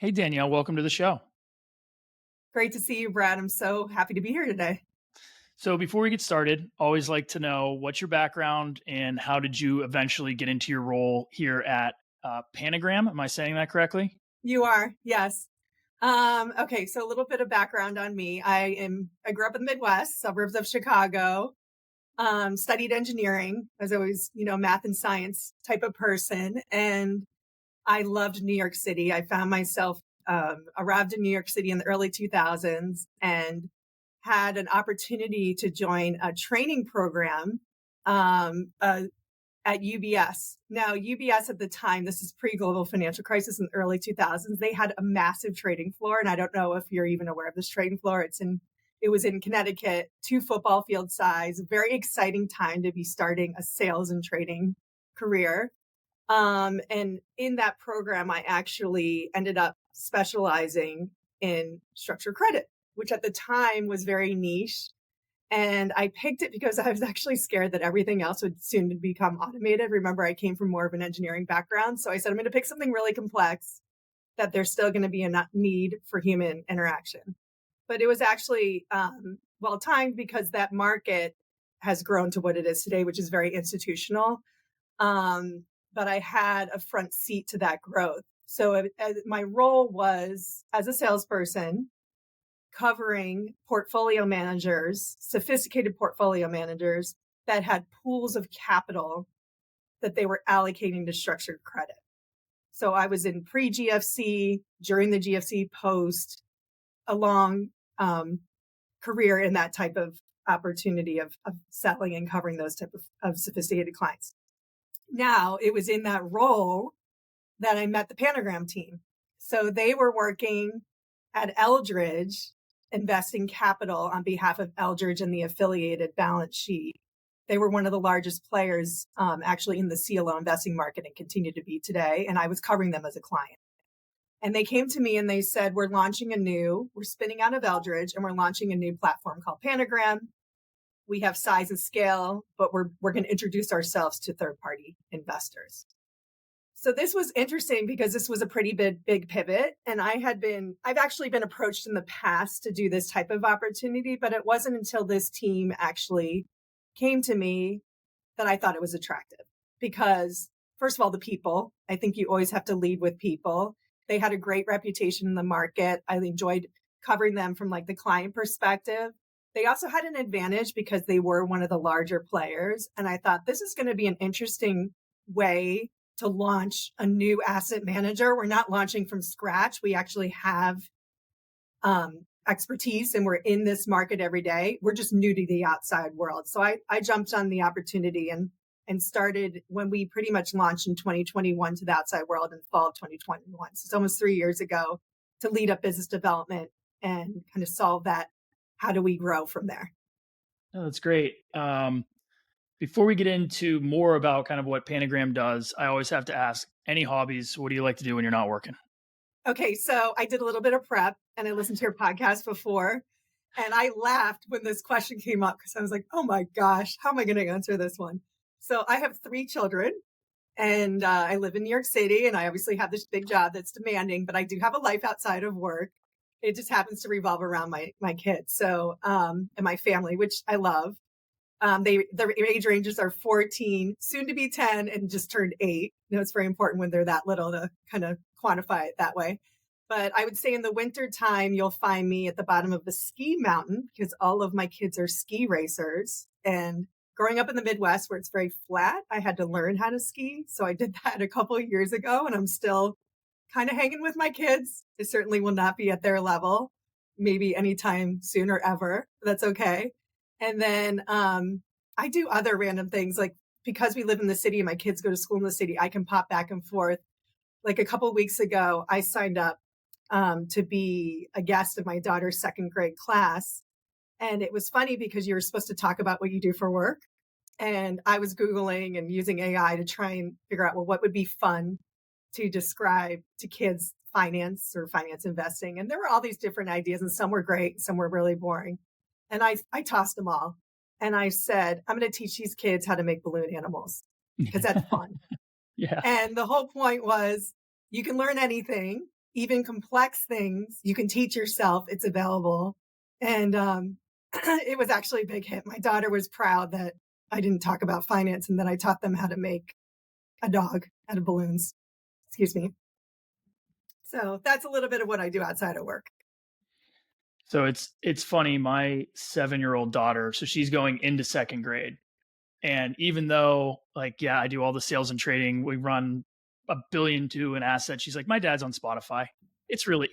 Hey, Danielle, welcome to the show. Great to see you, Brad. I'm so happy to be here today. So, before we get started, always like to know what's your background and how did you eventually get into your role here at Panagram? Am I saying that correctly? You are, yes. Okay, so a little bit of background on me. I grew up in the Midwest, suburbs of Chicago. Studied engineering. I was always, math and science type of person, and I loved New York City. I found myself arrived in New York City in the early 2000s and had an opportunity to join a training program um, uh, at UBS. Now, UBS at the time, this is pre-global financial crisis in the early 2000s, they had a massive trading floor. And I don't know if you're even aware of this trading floor. It was in Connecticut, 2 football field size, very exciting time to be starting a sales and trading career. And in that program, I actually ended up specializing in structured credit, which at the time was very niche. And I picked it because I was actually scared that everything else would soon become automated. Remember, I came from more of an engineering background. So I said, I'm going to pick something really complex that there's still going to be a need for human interaction. But it was actually well timed because that market has grown to what it is today, which is very institutional. Um, but I had a front seat to that growth. So my role was as a salesperson covering portfolio managers, sophisticated portfolio managers that had pools of capital that they were allocating to structured credit. So I was in pre GFC, during the GFC, post, a long career in that type of opportunity of selling and covering those type of sophisticated clients. Now it was in that role that I met the Panagram team. So they were working at Eldridge, investing capital on behalf of Eldridge and the affiliated balance sheet. They were one of the largest players actually in the CLO investing market and continue to be today. And I was covering them as a client. And they came to me and they said, we're spinning out of Eldridge and we're launching a new platform called Panagram. We have size and scale, but we're going to introduce ourselves to third party investors. So this was interesting because this was a pretty big pivot. And I've actually been approached in the past to do this type of opportunity, but it wasn't until this team actually came to me that I thought it was attractive. Because first of all, the people, I think you always have to lead with people. They had a great reputation in the market. I enjoyed covering them from like the client perspective. They also had an advantage because they were one of the larger players. And I thought this is going to be an interesting way to launch a new asset manager. We're not launching from scratch. We actually have expertise and we're in this market every day. We're just new to the outside world. So I jumped on the opportunity and started when we pretty much launched in 2021 to the outside world in fall of 2021. So it's almost 3 years ago to lead up business development and kind of solve that. How do we grow from there? Oh, that's great. Before we get into more about kind of what Panagram does, I always have to ask any hobbies, what do you like to do when you're not working? Okay, so I did a little bit of prep and I listened to your podcast before. And I laughed when this question came up because I was like, oh my gosh, how am I going to answer this one? So I have 3 children and I live in New York City and I obviously have this big job that's demanding, but I do have a life outside of work. It just happens to revolve around my kids. So, and my family, which I love. Their age ranges are 14, soon to be 10, and just turned 8. It's very important when they're that little to kind of quantify it that way. But I would say in the winter time, you'll find me at the bottom of the ski mountain because all of my kids are ski racers. And growing up in the Midwest where it's very flat, I had to learn how to ski. So I did that a couple of years ago and I'm still kind of hanging with my kids. I certainly will not be at their level, maybe anytime soon or ever. That's okay. And then I do other random things like because we live in the city and my kids go to school in the city, I can pop back and forth. Like a couple of weeks ago, I signed up to be a guest of my daughter's second grade class. And it was funny because you were supposed to talk about what you do for work. And I was Googling and using AI to try and figure out, well, what would be fun to describe to kids finance or finance investing. And there were all these different ideas and some were great, some were really boring. And I tossed them all. And I said, I'm going to teach these kids how to make balloon animals because that's fun. Yeah. And the whole point was you can learn anything. even complex things you can teach yourself. It's available. And it was actually a big hit. My daughter was proud that I didn't talk about finance and that I taught them how to make a dog out of balloons. Excuse me. So that's a little bit of what I do outside of work. So it's funny. My 7-year-old daughter, so she's going into second grade, and even though like yeah, I do all the sales and trading, we run a billion to an asset. She's like, my dad's on Spotify. It's really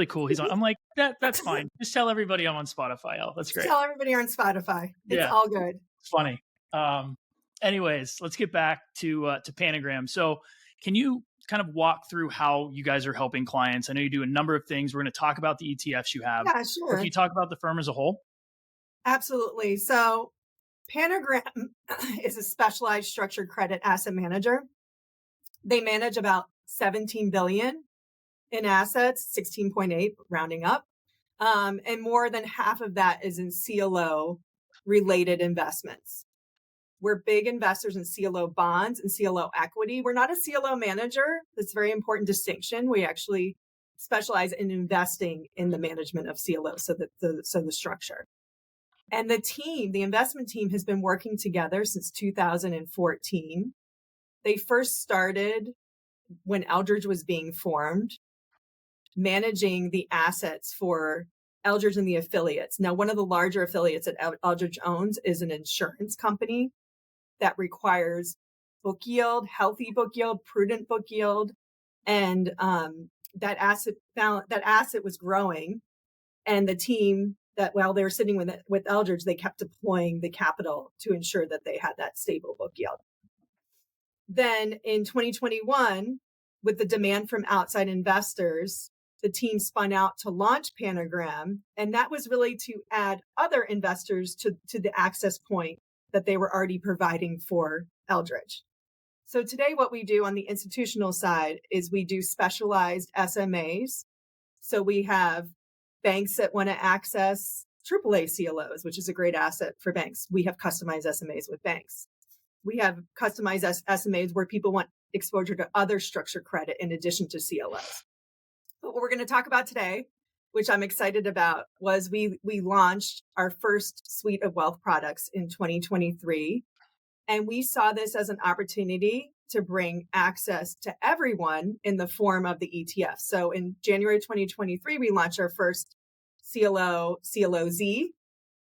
cool. He's on. I'm like that's fine. Just tell everybody I'm on Spotify. Oh, that's Just great. tell everybody you're on Spotify. It's Yeah, all good. it's funny. Um, anyways, let's get back to Panagram. So, can you kind of walk through how you guys are helping clients? I know you do a number of things. We're going to talk about the ETFs you have, Yeah, but can sure. you talk about the firm as a whole? Absolutely. So Panagram is a specialized structured credit asset manager. They manage about 17 billion in assets, 16.8 rounding up. And more than half of that is in CLO related investments. We're big investors in CLO bonds and CLO equity. We're not a CLO manager. That's a very important distinction. We actually specialize in investing in the management of CLOs, so the structure. And the investment team has been working together since 2014. They first started when Eldridge was being formed, managing the assets for Eldridge and the affiliates. Now, one of the larger affiliates that Eldridge owns is an insurance company that requires book yield, healthy book yield, prudent book yield, and that asset was growing. And the team that while they were sitting with Eldridge, they kept deploying the capital to ensure that they had that stable book yield. Then in 2021, with the demand from outside investors, the team spun out to launch Panagram. And that was really to add other investors to the access point that they were already providing for Eldridge. So today, what we do on the institutional side is we do specialized SMAs. So we have banks that want to access AAA CLOs, which is a great asset for banks. We have customized SMAs with banks. We have customized SMAs where people want exposure to other structured credit in addition to CLOs. But what we're going to talk about today, which I'm excited about, was we launched our first suite of wealth products in 2023. And we saw this as an opportunity to bring access to everyone in the form of the ETF. So in January 2023, we launched our first CLOZ.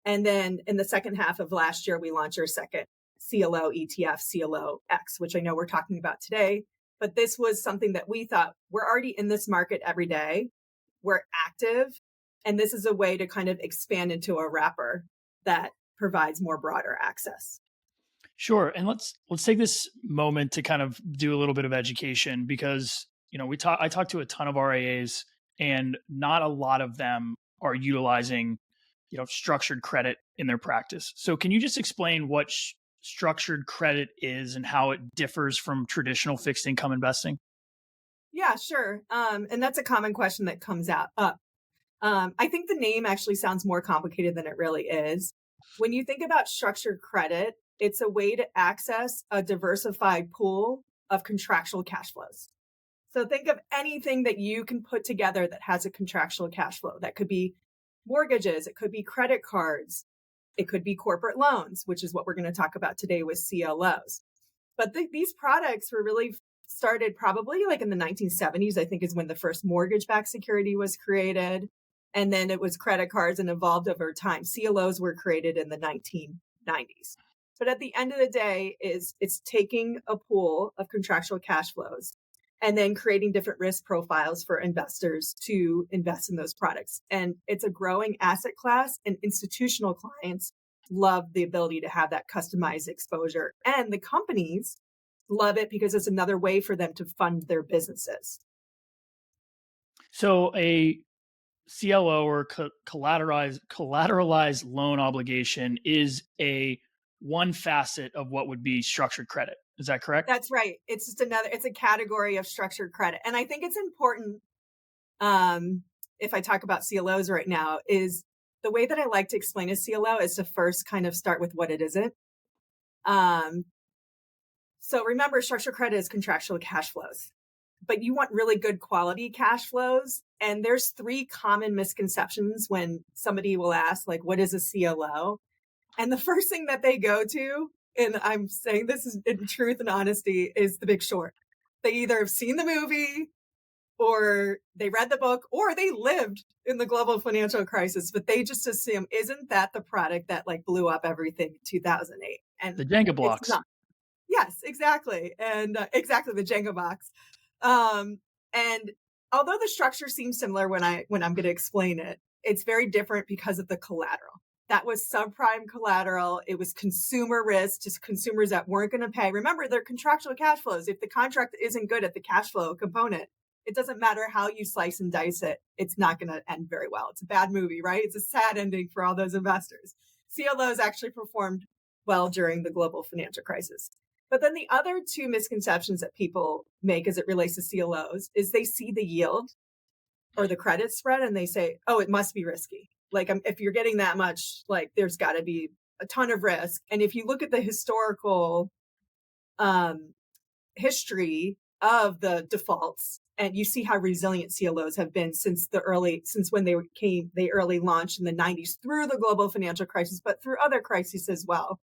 And then in the second half of last year, we launched our second CLO ETF, CLO X, which I know we're talking about today. But this was something that we thought we're already in this market every day. We're active. And this is a way to kind of expand into a wrapper that provides more broader access. Sure. And let's take this moment to kind of do a little bit of education because, I talk to a ton of RIAs and not a lot of them are utilizing, structured credit in their practice. So can you just explain what structured credit is and how it differs from traditional fixed income investing? Yeah, sure. And that's a common question that comes up. I think the name actually sounds more complicated than it really is. When you think about structured credit, it's a way to access a diversified pool of contractual cash flows. So think of anything that you can put together that has a contractual cash flow. That could be mortgages, it could be credit cards, it could be corporate loans, which is what we're going to talk about today with CLOs. But these products were really started probably like in the 1970s, I think is when the first mortgage-backed security was created. And then it was credit cards and evolved over time. CLOs were created in the 1990s. But at the end of the day, it's taking a pool of contractual cash flows and then creating different risk profiles for investors to invest in those products. And it's a growing asset class, and institutional clients love the ability to have that customized exposure. And the companies love it because it's another way for them to fund their businesses. So a CLO or collateralized loan obligation is a one facet of what would be structured credit. Is that correct? That's right. It's just it's a category of structured credit. And I think it's important, if I talk about CLOs right now, is the way that I like to explain a CLO is to first kind of start with what it isn't. So remember, structured credit is contractual cash flows. but you want really good quality cash flows. And there's 3 common misconceptions when somebody will ask, like, what is a CLO? And the first thing that they go to, and I'm saying this is in truth and honesty, is The Big Short. They either have seen the movie or they read the book or they lived in the global financial crisis, but they just assume, isn't that the product that like blew up everything in 2008? And The Jenga it's blocks. not. Yes, exactly. And exactly, the Jenga box. And although the structure seems similar when I'm going to explain it, it's very different because of the collateral. That was subprime collateral. It was consumer risk, just consumers that weren't going to pay. Remember, they're contractual cash flows. If the contract isn't good at the cash flow component, it doesn't matter how you slice and dice it. It's not going to end very well. It's a bad movie, right? It's a sad ending for all those investors. CLOs actually performed well during the global financial crisis. But then the other 2 misconceptions that people make as it relates to CLOs is they see the yield or the credit spread and they say, oh, it must be risky. Like if you're getting that much, like there's got to be a ton of risk. And if you look at the historical history of the defaults, and you see how resilient CLOs have been since when they early launched in the 90s through the global financial crisis, but through other crises as well.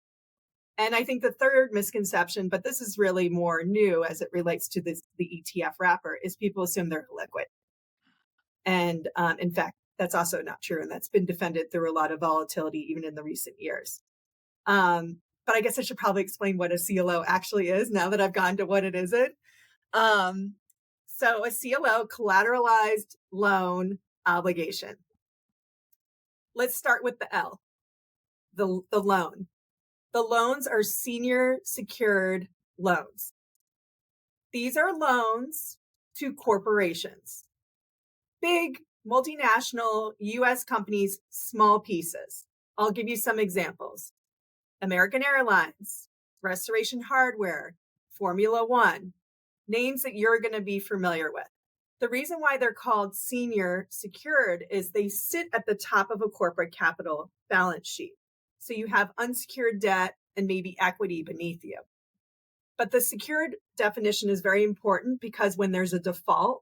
And I think the third misconception, but this is really more new as it relates to the ETF wrapper, is people assume they're liquid. And in fact, that's also not true. And that's been defended through a lot of volatility, even in the recent years. But I guess I should probably explain what a CLO actually is now that I've gone to what it isn't. So a CLO, collateralized loan obligation. Let's start with the L, the loan. The loans are senior secured loans. These are loans to corporations, big multinational US companies, small pieces. I'll give you some examples. American Airlines, Restoration Hardware, Formula One, names that you're going to be familiar with. The reason why they're called senior secured is they sit at the top of a corporate capital balance sheet. So you have unsecured debt and maybe equity beneath you. But the secured definition is very important because when there's a default,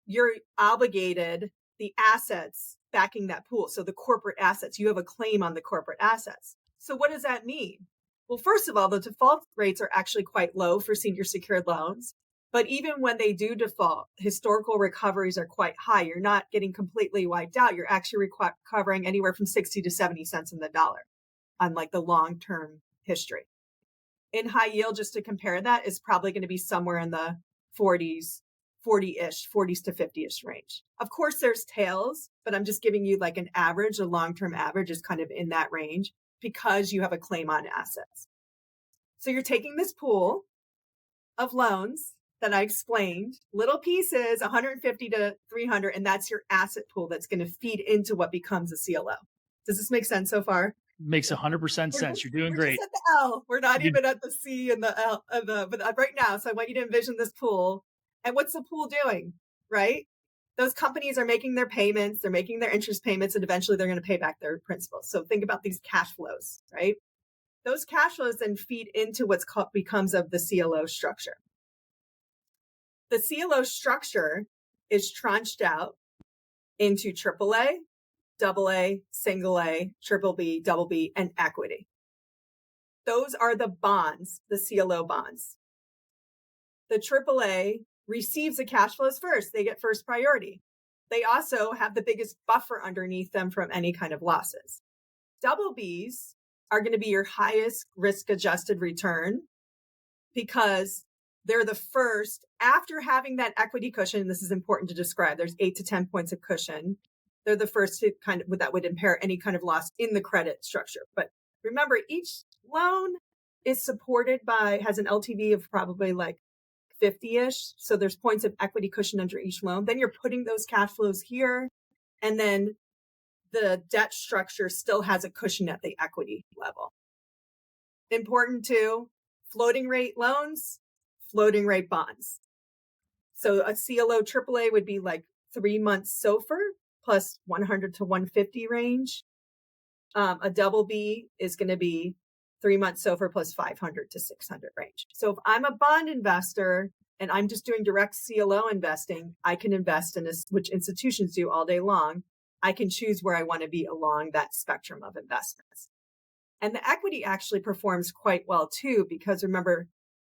you're obligated the assets backing that pool. So the corporate assets, you have a claim on the corporate assets. So what does that mean? Well, first of all, the default rates are actually quite low for senior secured loans. But even when they do default, historical recoveries are quite high. You're not getting completely wiped out. You're actually recovering anywhere from 60 to 70 cents in the dollar on like the long-term history. In high yield, just to compare that, is probably going to be somewhere in the 40s to 50-ish range. Of course, there's tails, but I'm just giving you like an average. A long-term average is kind of in that range because you have a claim on assets. So you're taking this pool of loans that I explained, little pieces, 150 to 300, and that's your asset pool that's going to feed into what becomes a CLO. Does this make sense so far? Makes 100% sense. You're doing great. We're just at the L. We're not even at the C and the L, but right now. So I want you to envision this pool. And what's the pool doing, right? Those companies are making their payments, they're making their interest payments, and eventually they're going to pay back their principal. So think about these cash flows, right? Those cash flows then feed into what's called becomes of the CLO structure. The CLO structure is tranched out into AAA, AA, single A, triple B, double B, and equity. Those are the bonds, the CLO bonds. The AAA receives the cash flows first. They get first priority. They also have the biggest buffer underneath them from any kind of losses. Double Bs are going to be your highest risk-adjusted return because they're the first, after having that equity cushion, this is important to describe, there's 8 to 10 points of cushion. They're the first to that would impair any kind of loss in the credit structure. But remember, each loan is has an LTV of probably like 50-ish. So there's points of equity cushion under each loan. Then you're putting those cash flows here. And then the debt structure still has a cushion at the equity level. Important too, floating rate loans, floating rate bonds. So a CLO AAA would be like 3 months SOFR plus 100 to 150 range. A double B is going to be 3 months SOFR plus 500 to 600 range. So if I'm a bond investor and I'm just doing direct CLO investing, I can invest in this, which institutions do all day long. I can choose where I want to be along that spectrum of investments. And the equity actually performs quite well too, because remember,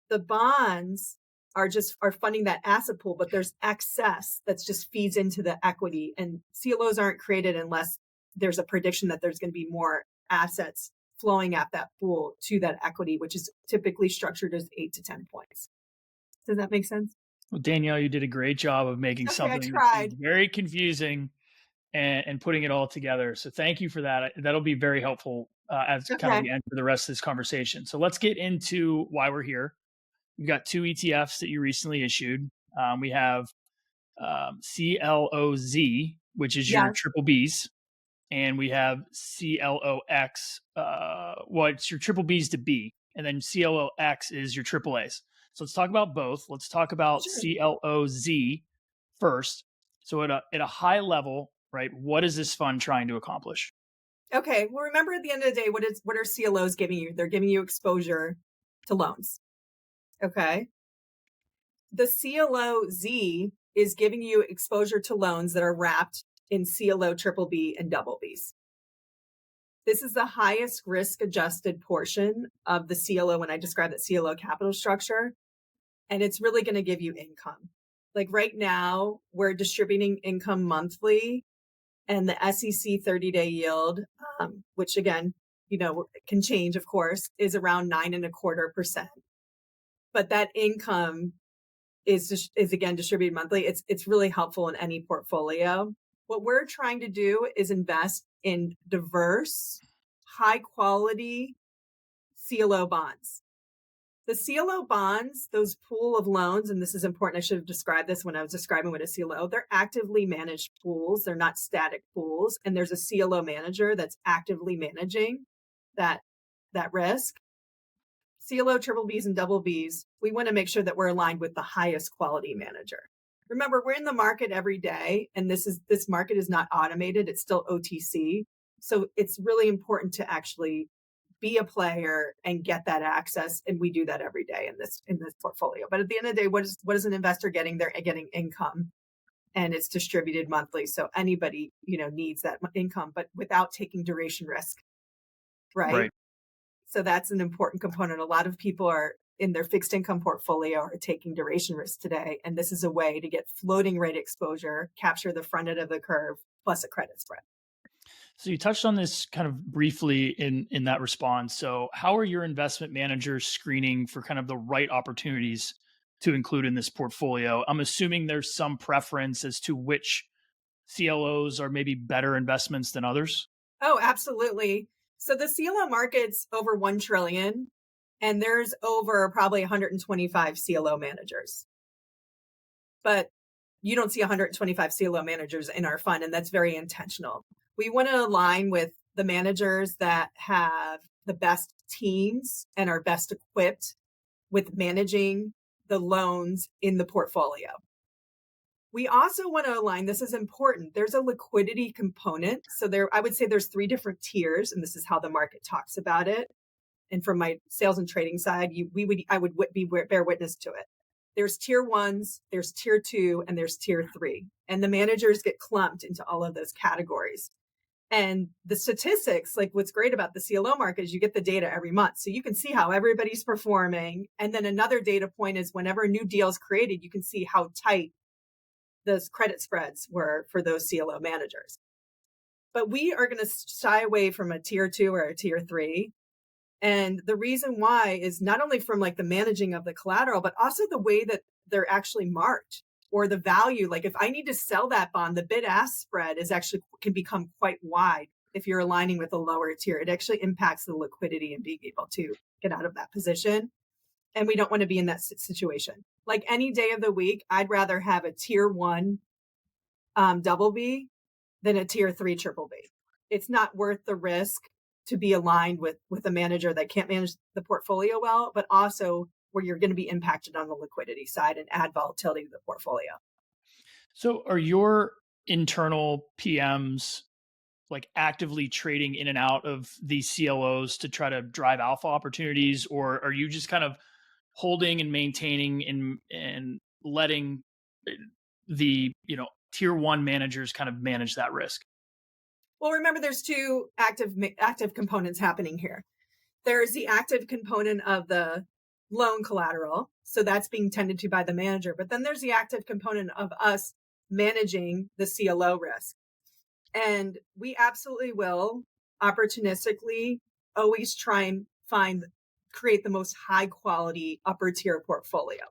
the bonds are funding that asset pool, but there's excess that's just feeds into the equity. And CLOs aren't created unless there's a prediction that there's going to be more assets flowing at that pool to that equity, which is typically structured as 8 to 10 points. Does that make sense? Well, Danielle, you did a great job of making Okay, I something that seems tried. very confusing and putting it all together. So thank you for that. That'll be very helpful as kind of Okay. the end for the rest of this conversation. So let's get into why we're here. We've got two ETFs that you recently issued. We have CLOZ, which is your Yes. triple Bs, and we have CLOX. Well, it's your triple Bs to B, and then CLOX is your triple As. So let's talk about both. Let's talk about Sure. CLOZ first. So at a high level, right, what is this fund trying to accomplish? Okay. Well, remember at the end of the day, what are CLOs giving you? They're giving you exposure to loans. Okay. The CLOZ is giving you exposure to loans that are wrapped in CLO triple B and double Bs. This is the highest risk adjusted portion of the CLO when I describe the CLO capital structure. And it's really going to give you income. Like right now, we're distributing income monthly, and the SEC 30-day yield, which again, can change, of course, is around 9.25%. But that income is again distributed monthly. It's really helpful in any portfolio. What we're trying to do is invest in diverse, high quality CLO bonds. The CLO bonds, those pool of loans, and this is important, I should have described this when I was describing what a CLO, they're actively managed pools. They're not static pools. And there's a CLO manager that's actively managing that risk. CLO triple Bs and double Bs, we want to make sure that we're aligned with the highest quality manager. Remember, we're in the market every day, and this market is not automated. It's still OTC. So it's really important to actually be a player and get that access. And we do that every day in this portfolio. But at the end of the day, what is an investor getting? They're getting income, and it's distributed monthly. So anybody, needs that income, but without taking duration risk. Right. Right. So that's an important component. A lot of people are in their fixed income portfolio are taking duration risk today. And this is a way to get floating rate exposure, capture the front end of the curve, plus a credit spread. So you touched on this kind of briefly in that response. So how are your investment managers screening for kind of the right opportunities to include in this portfolio? I'm assuming there's some preference as to which CLOs are maybe better investments than others. Oh, absolutely. So the CLO market's over 1 trillion, and there's over probably 125 CLO managers. But you don't see 125 CLO managers in our fund, and that's very intentional. We want to align with the managers that have the best teams and are best equipped with managing the loans in the portfolio. We also want to align, this is important, there's a liquidity component. So I would say there's 3 different tiers, and this is how the market talks about it. And from my sales and trading side, I would bear witness to it. There's tier 1s, there's tier 2, and there's tier 3. And the managers get clumped into all of those categories. And the statistics, like what's great about the CLO market is you get the data every month. So you can see how everybody's performing. And then another data point is whenever a new deal is created, you can see how tight those credit spreads were for those CLO managers. But we are going to shy away from a tier 2 or a tier 3. And the reason why is not only from like the managing of the collateral, but also the way that they're actually marked or the value. Like if I need to sell that bond, the bid ask spread can become quite wide if you're aligning with a lower tier. It actually impacts the liquidity and being able to get out of that position. And we don't want to be in that situation. Like any day of the week, I'd rather have a tier 1 double B than a tier 3 triple B. It's not worth the risk to be aligned with a manager that can't manage the portfolio well, but also where you're going to be impacted on the liquidity side and add volatility to the portfolio. So are your internal PMs like actively trading in and out of these CLOs to try to drive alpha opportunities, or are you just kind of holding and maintaining and letting the tier one managers kind of manage that risk? Well, remember, there's two active components happening here. There's the active component of the loan collateral, so that's being tended to by the manager. But then there's the active component of us managing the CLO risk, and we absolutely will opportunistically always try and create the most high quality upper tier portfolio.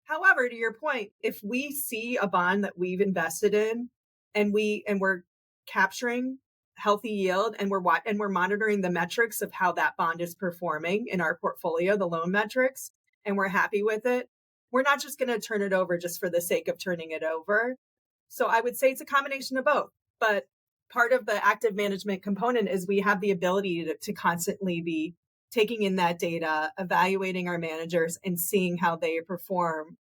However, to your point, if we see a bond that we've invested in and we're capturing healthy yield and we're monitoring the metrics of how that bond is performing in our portfolio, the loan metrics, and we're happy with it, we're not just going to turn it over just for the sake of turning it over. So I would say it's a combination of both. But part of the active management component is we have the ability to constantly be taking in that data, evaluating our managers, and seeing how they perform,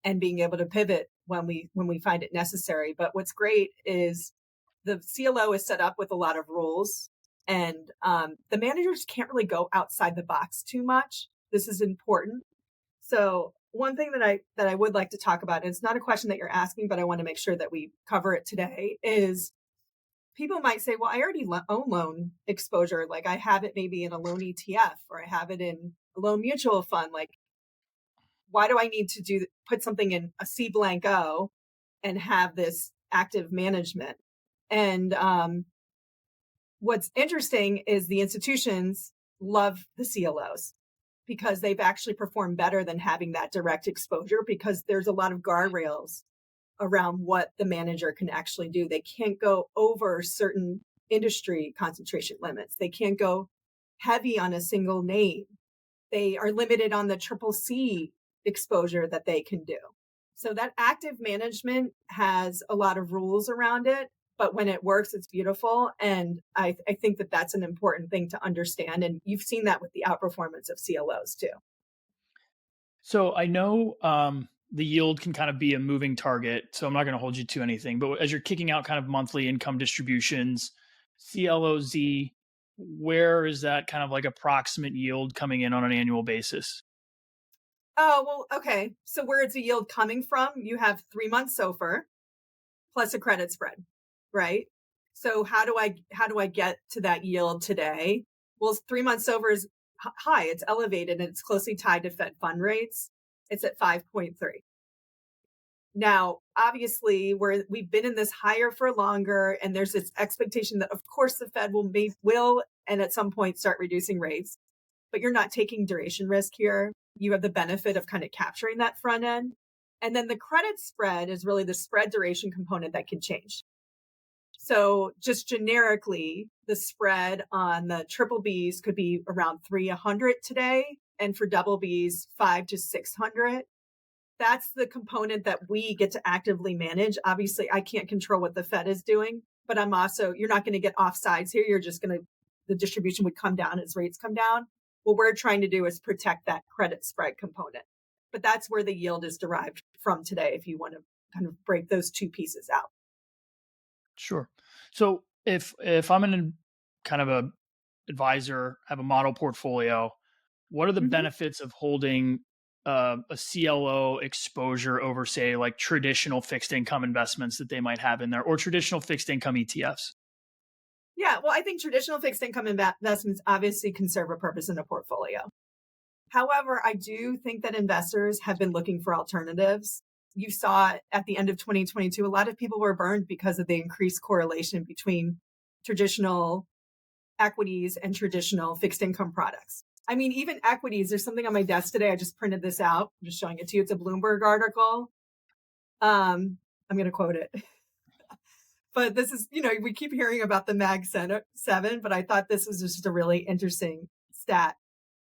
and being able to pivot when we find it necessary. But what's great is the CLO is set up with a lot of rules, and the managers can't really go outside the box too much. This is important. So one thing that I would like to talk about, and it's not a question that you're asking, but I want to make sure that we cover it today, is people might say, well, I already own loan exposure. Like I have it maybe in a loan ETF or I have it in a loan mutual fund. Like, why do I need to put something in a C blank O and have this active management? And what's interesting is the institutions love the CLOs because they've actually performed better than having that direct exposure, because there's a lot of guardrails around what the manager can actually do. They can't go over certain industry concentration limits. They can't go heavy on a single name. They are limited on the triple C exposure that they can do. So that active management has a lot of rules around it, but when it works, it's beautiful. And I think that that's an important thing to understand. And you've seen that with the outperformance of CLOs too. So I know the yield can kind of be a moving target, so I'm not going to hold you to anything. But as you're kicking out kind of monthly income distributions, CLOZ, where is that kind of like approximate yield coming in on an annual basis? Oh, well, okay. So where is the yield coming from? You have 3 months SOFR plus a credit spread, right? So how do I get to that yield today? Well, 3 months SOFR is high, it's elevated, and it's closely tied to Fed fund rates. It's at 5.3. Now, obviously, we've been in this higher for longer, and there's this expectation that, of course, the Fed will and at some point start reducing rates, but you're not taking duration risk here. You have the benefit of kind of capturing that front end. And then the credit spread is really the spread duration component that can change. So just generically, the spread on the triple Bs could be around 300 today, and for double Bs, 500 to 600. That's the component that we get to actively manage. Obviously, I can't control what the Fed is doing, but you're not going to get offsides here. The distribution would come down as rates come down. What we're trying to do is protect that credit spread component. But that's where the yield is derived from today, if you want to kind of break those two pieces out. Sure. So if I'm an kind of a advisor, have a model portfolio, what are the Mm-hmm. benefits of holding a CLO exposure over, say, like traditional fixed income investments that they might have in there, or traditional fixed income ETFs? Yeah, well, I think traditional fixed income investments obviously can serve a purpose in a portfolio. However, I do think that investors have been looking for alternatives. You saw at the end of 2022, a lot of people were burned because of the increased correlation between traditional equities and traditional fixed income products. I mean, even equities, there's something on my desk today. I just printed this out. I'm just showing it to you. It's a Bloomberg article. I'm going to quote it. But this is, we keep hearing about the Mag 7, but I thought this was just a really interesting stat.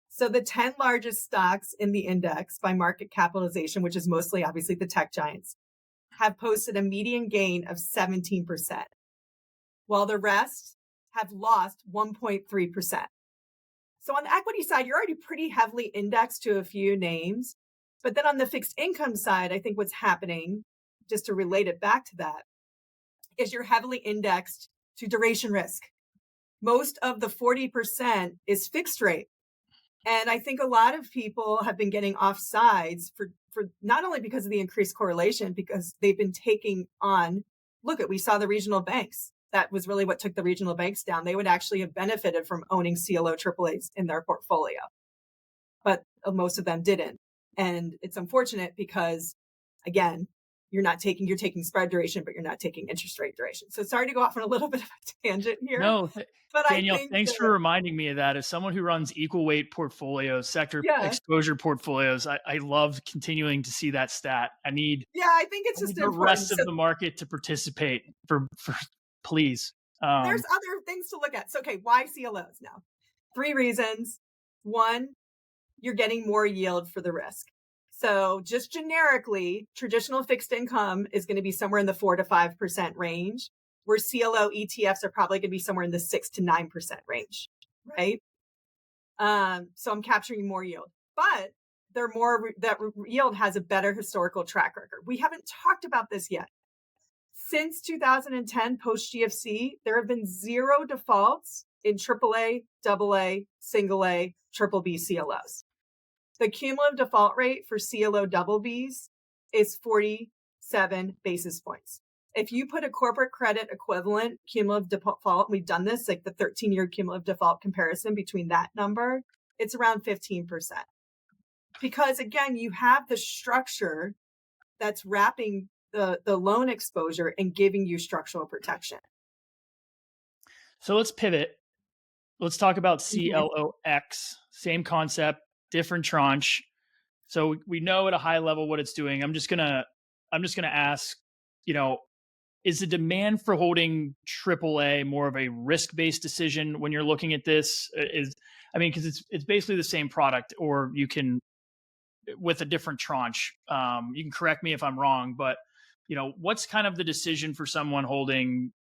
So the 10 largest stocks in the index by market capitalization, which is mostly obviously the tech giants, have posted a median gain of 17%, while the rest have lost 1.3%. So on the equity side, you're already pretty heavily indexed to a few names. But then on the fixed income side, I think what's happening, just to relate it back to that, is you're heavily indexed to duration risk. Most of the 40% is fixed rate. And I think a lot of people have been getting off sides for not only because of the increased correlation, because they've been taking on, we saw the regional banks. That was really what took the regional banks down. They would actually have benefited from owning CLO AAAs in their portfolio, but most of them didn't. And it's unfortunate because, again, you're taking spread duration, but you're not taking interest rate duration. So sorry to go off on a little bit of a tangent here. No, But I Danielle, think thanks for reminding me of that. As someone who runs equal weight portfolios, sector exposure portfolios, I love continuing to see that stat. I need I think it's just the important. rest of the market to participate for please. There's other things to look at. So, okay, why CLOs now? 3 reasons. 1, you're getting more yield for the risk. So just generically, traditional fixed income is going to be somewhere in the 4 to 5% range, where CLO ETFs are probably going to be somewhere in the 6 to 9% range, right? So I'm capturing more yield, but that yield has a better historical track record. We haven't talked about this yet. Since 2010, post GFC, there have been 0 defaults in AAA, AA, single A, triple B CLOs. The cumulative default rate for CLO double Bs is 47 basis points. If you put a corporate credit equivalent cumulative default, we've done this, like the 13-year cumulative default comparison between that number, it's around 15%. Because again, you have the structure that's wrapping the loan exposure and giving you structural protection. So let's pivot. Let's talk about CLOX. Same concept, different tranche. So we know at a high level what it's doing. I'm just gonna ask, is the demand for holding AAA more of a risk-based decision when you're looking at this? Because it's basically the same product, or you can, with a different tranche. You can correct me if I'm wrong, but what's kind of the decision for someone holding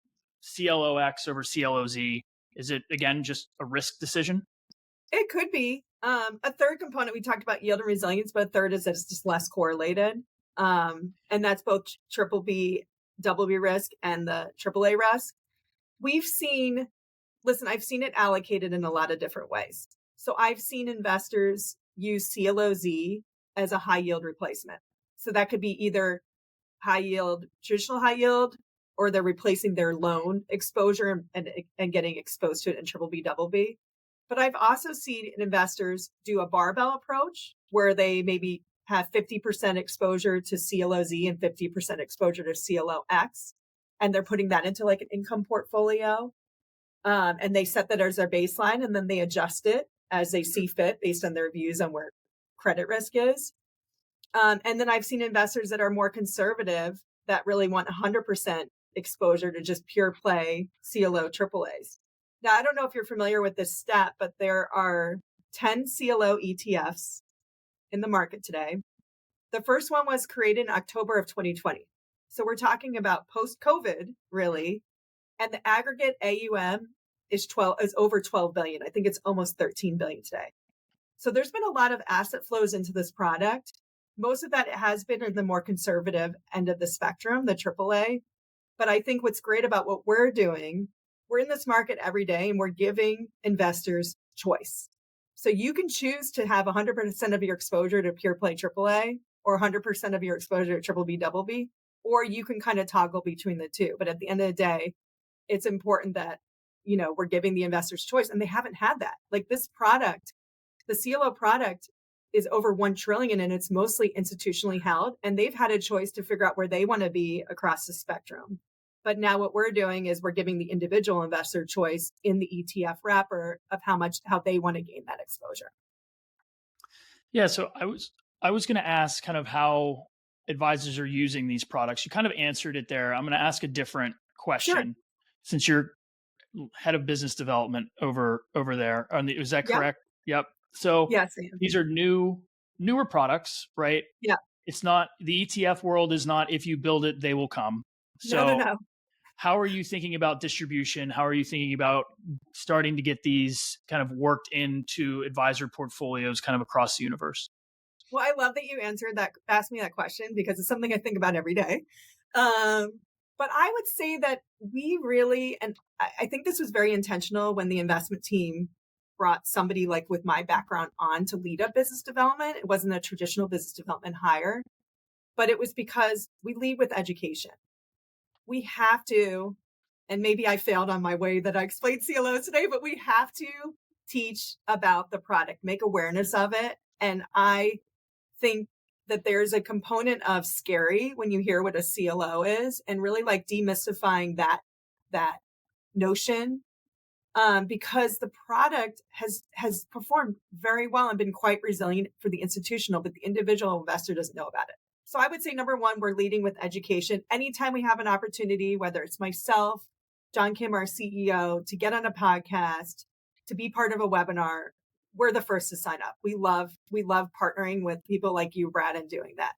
CLOX over CLOZ? Is it, again, just a risk decision? It could be. A third component, we talked about yield and resilience, but a third is that it's just less correlated. And that's both triple B, double B risk and the AAA risk. I've seen it allocated in a lot of different ways. So I've seen investors use CLOZ as a high yield replacement. So that could be either high yield, traditional high yield, or they're replacing their loan exposure and getting exposed to it in triple B, double B. But I've also seen investors do a barbell approach where they maybe have 50% exposure to CLOZ and 50% exposure to CLOX. And they're putting that into like an income portfolio. And they set that as their baseline, and then they adjust it as they see fit based on their views on where credit risk is. And then I've seen investors that are more conservative that really want 100% exposure to just pure play CLO AAAs. Now, I don't know if you're familiar with this stat, but there are 10 CLO ETFs in the market today. The first one was created in October of 2020. So we're talking about post-COVID, really. And the aggregate AUM is over 12 billion. I think it's almost 13 billion today. So there's been a lot of asset flows into this product. Most of that has been in the more conservative end of the spectrum, the AAA. But I think what's great about what we're doing, we're in this market every day and we're giving investors choice. So you can choose to have 100% of your exposure to pure play AAA or 100% of your exposure to triple B, double B, or you can kind of toggle between the two. But at the end of the day, it's important that, we're giving the investors choice, and they haven't had that. Like this product, the CLO product is over 1 trillion and it's mostly institutionally held, and they've had a choice to figure out where they want to be across the spectrum. But now what we're doing is we're giving the individual investor choice in the ETF wrapper of how they want to gain that exposure. Yeah. So I was going to ask kind of how advisors are using these products. You kind of answered it there. I'm going to ask a different question. Sure. Since you're head of business development over there. Is that correct? Yep. So yes, these are newer products, right? Yeah. It's not, the ETF world is not, if you build it, they will come. So no. How are you thinking about distribution? How are you thinking about starting to get these kind of worked into advisor portfolios kind of across the universe? Well, I love that you asked me that question, because it's something I think about every day. But I would say that we really, and I think this was very intentional when the investment team brought somebody like with my background on to lead up business development. It wasn't a traditional business development hire, but it was because we lead with education. We have to, and maybe I failed on my way that I explained CLOs today, but we have to teach about the product, make awareness of it. And I think that there's a component of scary when you hear what a CLO is, and really like demystifying that notion, because the product has performed very well and been quite resilient for the institutional, but the individual investor doesn't know about it. So I would say number one, we're leading with education. Anytime we have an opportunity, whether it's myself, John Kim, our CEO, to get on a podcast, to be part of a webinar, we're the first to sign up. We love partnering with people like you, Brad, and doing that.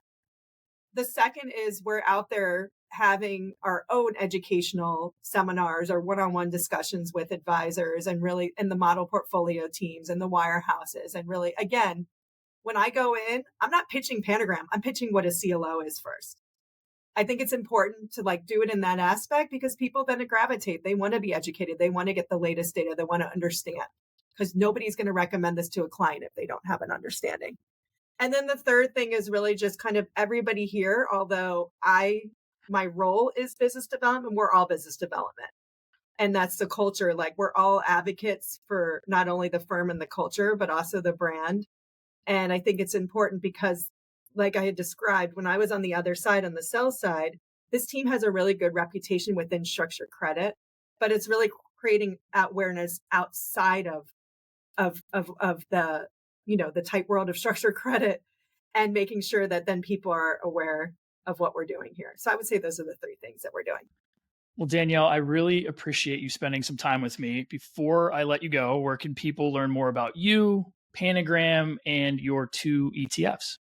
The second is we're out there having our own educational seminars or one-on-one discussions with advisors and really in the model portfolio teams and the wirehouses. And really, again, when I go in, I'm not pitching Panagram. I'm pitching what a CLO is first. I think it's important to like do it in that aspect because people then gravitate. They want to be educated. They want to get the latest data. They want to understand because nobody's going to recommend this to a client if they don't have an understanding. And then the third thing is really just kind of everybody here, although my role is business development, we're all business development. And that's the culture. Like we're all advocates for not only the firm and the culture, but also the brand. And I think it's important because like I had described, when I was on the other side, on the sell side, this team has a really good reputation within structured credit, but it's really creating awareness outside of the, the tight world of structured credit and making sure that then people are aware of what we're doing here. So I would say those are the three things that we're doing. Well, Danielle, I really appreciate you spending some time with me. Before I let you go, where can people learn more about you, Panagram, and your two ETFs?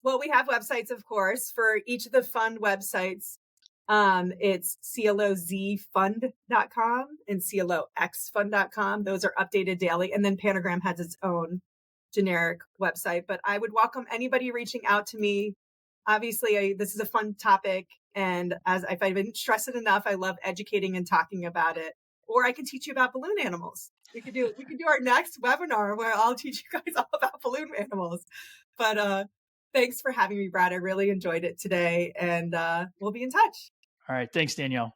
Well, we have websites, of course, for each of the fund websites. It's CLOZfund.com and CLOXfund.com. Those are updated daily. And then Panagram has its own generic website. But I would welcome anybody reaching out to me. Obviously, this is a fun topic. And if I've been stressed it enough, I love educating and talking about it. Or I can teach you about balloon animals. We could do our next webinar where I'll teach you guys all about balloon animals. But thanks for having me, Brad. I really enjoyed it today, and we'll be in touch. All right. Thanks, Danielle.